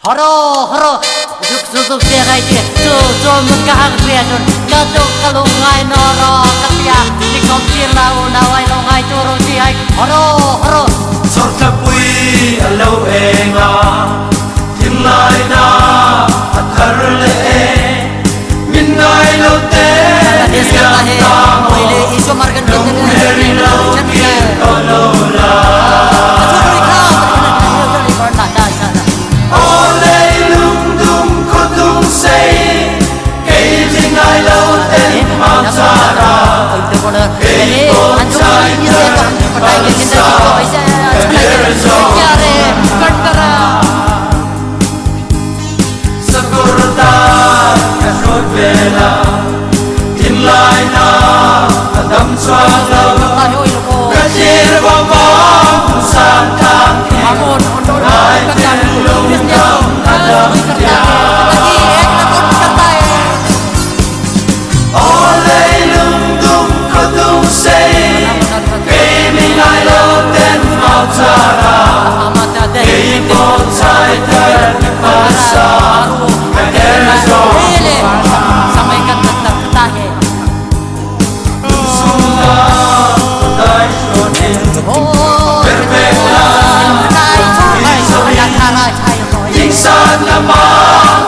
haro haro juk dia kai dia jo mekah dia jon kajo kalungai noro katia di kompi lau nawai longai turu si ai haro sorta pui alo enga timlai na athar le min ngai lo te dia he moile iso margan kita Sana